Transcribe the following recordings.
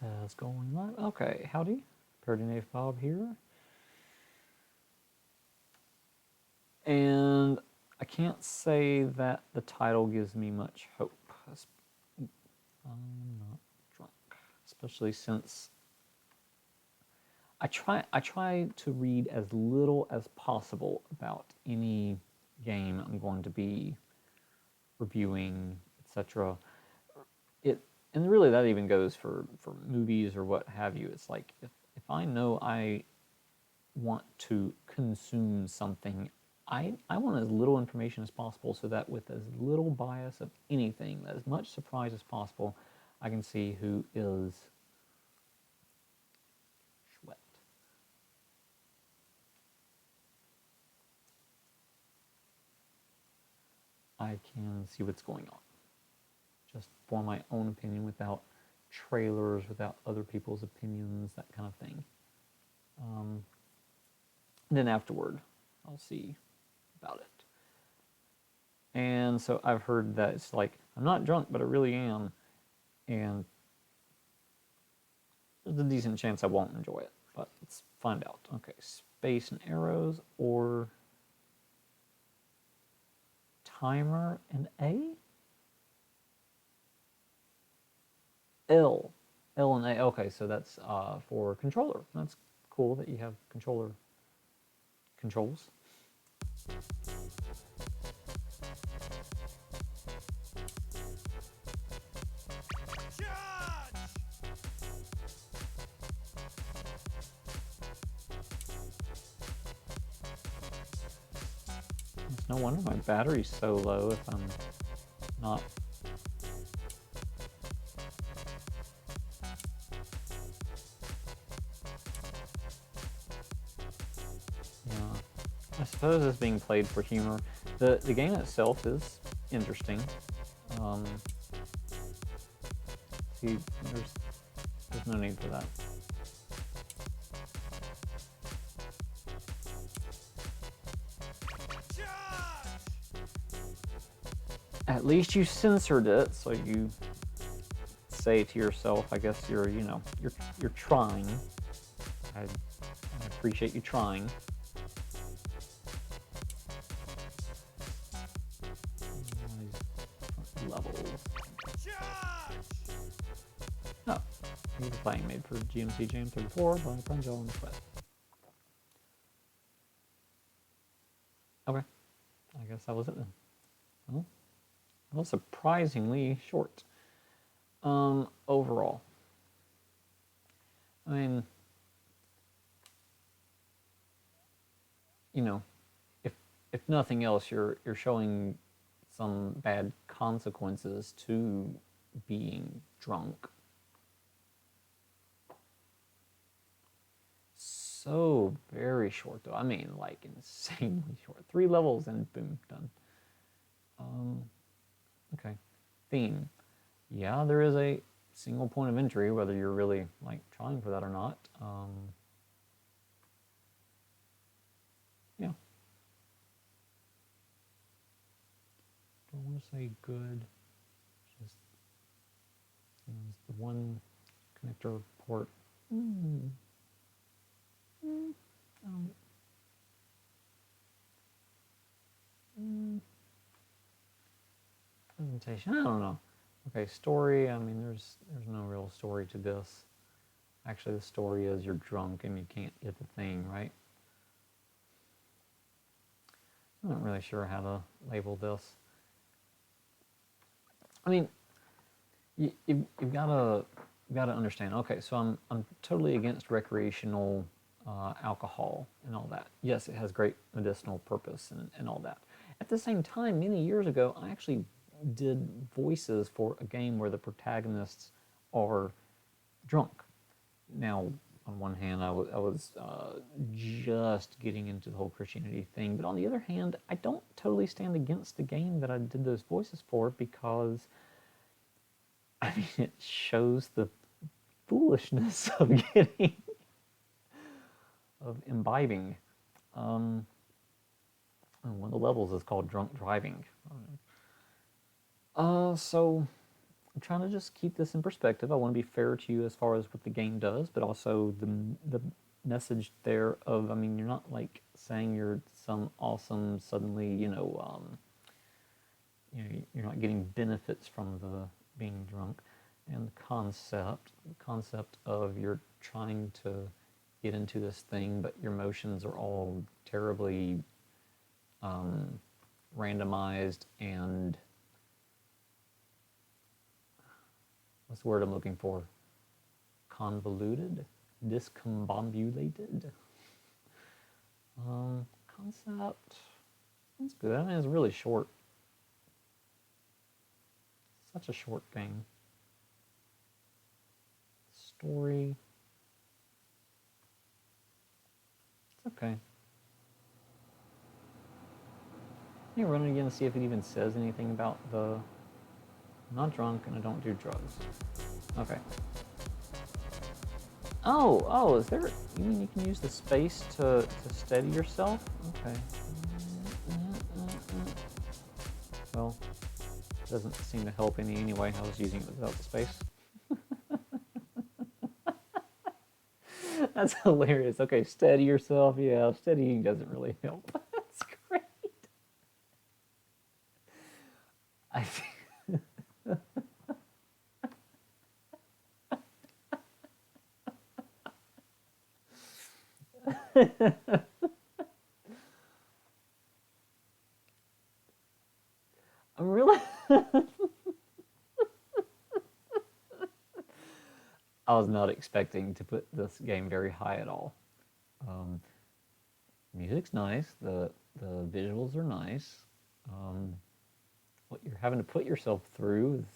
Says going live. Okay, howdy. ParodyKnaveBob here. And I can't say that the title gives me much hope. I'm not drunk. Especially since I try to read as little as possible about any game I'm going to be reviewing, etc. And really that even goes for movies or what have you. It's like if I know I want to consume something, I want as little information as possible so that with as little bias of anything, as much surprise as possible, I can see who is Shwet. I can see what's going on. Just form my own opinion without trailers, without other people's opinions, that kind of thing. Then afterward, I'll see about it. And so I've heard that it's like, I'm not drunk, but I really am. And there's a decent chance I won't enjoy it, but let's find out. Okay, space and arrows or timer and A? L and A. Okay, so that's for controller. That's cool that you have controller controls. It's no wonder my battery's so low if I'm not. Yeah, I suppose it's being played for humor. The game itself is interesting. See, there's no need for that. At least you censored it, so you say to yourself, I guess you're trying. I appreciate you trying. Levels. Oh, he's playing made for GMC Jam 34 by Pranjal and Shwet. Okay, I guess that was it then. Well, surprisingly short. Overall, I mean, if nothing else, you're showing some bad consequences to being drunk. So very short, though. I mean, like insanely short. 3 levels and boom, done. Okay, theme. Yeah, there is a single point of entry, whether you're really like trying for that or not. Yeah. Don't want to say good. Just it's the one connector port. Presentation. I don't know. Okay, story. I mean, there's no real story to this. Actually, the story is you're drunk and you can't get the thing, right? I'm not really sure how to label this. I mean, you've got to understand. Okay, so I'm totally against recreational alcohol and all that. Yes, it has great medicinal purpose and all that. At the same time, many years ago, I actually did voices for a game where the protagonists are drunk. Now, on one hand, I was just getting into the whole Christianity thing, but on the other hand, I don't totally stand against the game that I did those voices for because, I mean, it shows the foolishness of getting, of imbibing. And one of the levels is called drunk driving. So I'm trying to just keep this in perspective. I want to be fair to you as far as what the game does, but also the message there of, I mean, you're not like saying you're some awesome suddenly, you're not getting benefits from the being drunk, and the concept of you're trying to get into this thing, but your emotions are all terribly randomized and what's the word I'm looking for? Convoluted, discombobulated. Concept. That's good. I mean, it's really short. Such a short game. Story. It's okay. Let me run it again to see if it even says anything about the... I'm not drunk and I don't do drugs. Okay. Oh, is there... You mean you can use the space to steady yourself? Okay. Well, it doesn't seem to help any anyway. I was using it without the space. That's hilarious. Okay, steady yourself. Yeah, steadying doesn't really help. That's great. I I'm really... I was not expecting to put this game very high at all. Music's nice. The visuals are nice. What you're having to put yourself through is...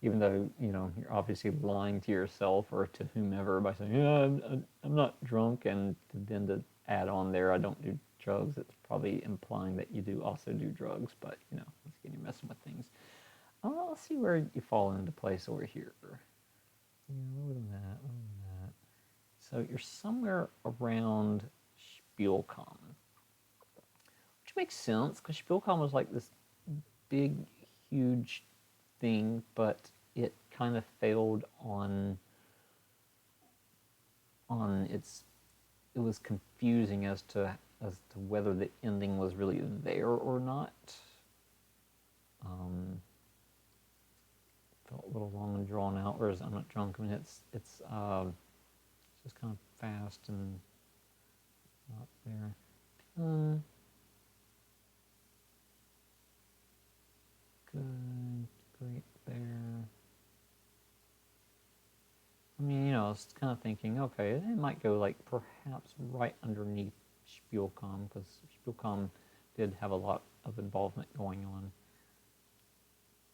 Even though, you're obviously lying to yourself or to whomever by saying, yeah, I'm not drunk, and then to add on there, I don't do drugs, it's probably implying that you do also do drugs, but, once again, you're messing with things. Let's see where you fall into place over here. Lower than that, lower than that. So you're somewhere around Spielcom, which makes sense, because Spielcom was like this big, huge thing, but it kind of failed on its... It was confusing as to whether the ending was really there or not. Felt a little long and drawn out, whereas I'm not drunk. I mean, it's just kind of fast and not there. Good, great there. I mean, I was kind of thinking, okay, it might go like perhaps right underneath Spielcom, because Spielcom did have a lot of involvement going on.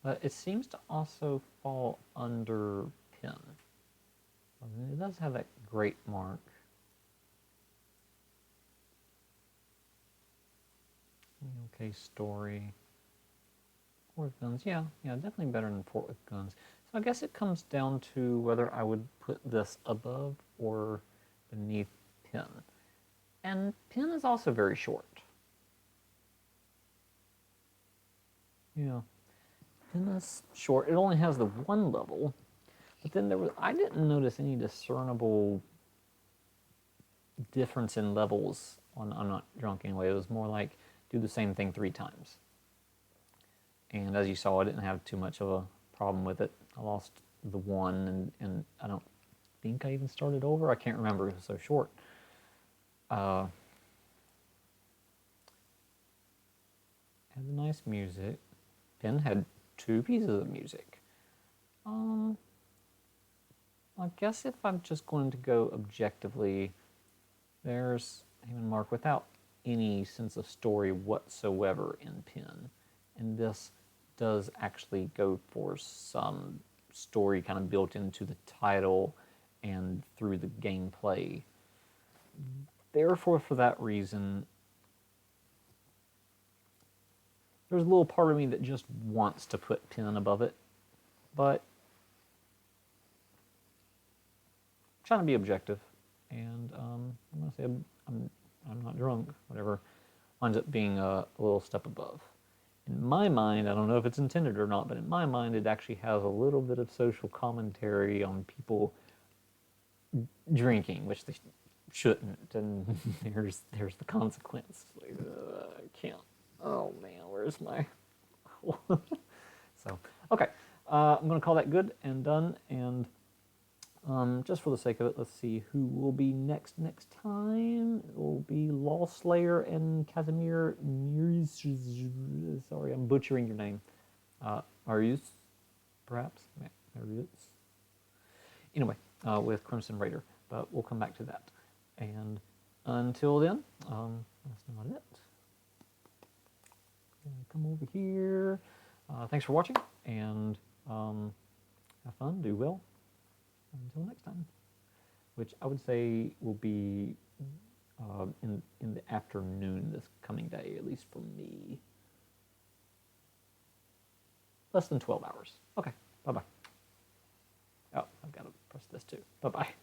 But it seems to also fall under Pin. I mean, it does have that great mark. Okay, story. Fort with Guns, yeah, definitely better than Fort with Guns. So I guess it comes down to whether I would put this above or beneath Pin. And Pin is also very short. Yeah, Pin is short. It only has the one level, but then I didn't notice any discernible difference in levels on I'm Not Drunk anyway. It was more like do the same thing 3 times. And as you saw, I didn't have too much of a problem with it. I lost the 1, and I don't think I even started over. I can't remember, it was so short. Had the nice music. Pin had 2 pieces of music. I guess if I'm just going to go objectively, there's even Mark without any sense of story whatsoever in Pin. And this does actually go for some story kind of built into the title and through the gameplay. Therefore, for that reason, there's a little part of me that just wants to put Pin above it, but I'm trying to be objective, and I'm going to say I'm not drunk, whatever. winds up being a little step above. In my mind, I don't know if it's intended or not, but in my mind, it actually has a little bit of social commentary on people drinking, which they shouldn't, and there's the consequence. Like, I can't. Oh man, where's my? So okay, I'm gonna call that good and done, and just for the sake of it, let's see who will be next time. It will be Law Slayer and Casimir. Sorry, I'm butchering your name. Arius, perhaps. Arius. Anyway, with Crimson Raider, but we'll come back to that. And until then, that's not it. Come over here. Thanks for watching, and have fun, do well. Until next time, which I would say will be in the afternoon this coming day, at least for me. Less than 12 hours. Okay, bye-bye. Oh, I've got to press this too. Bye-bye.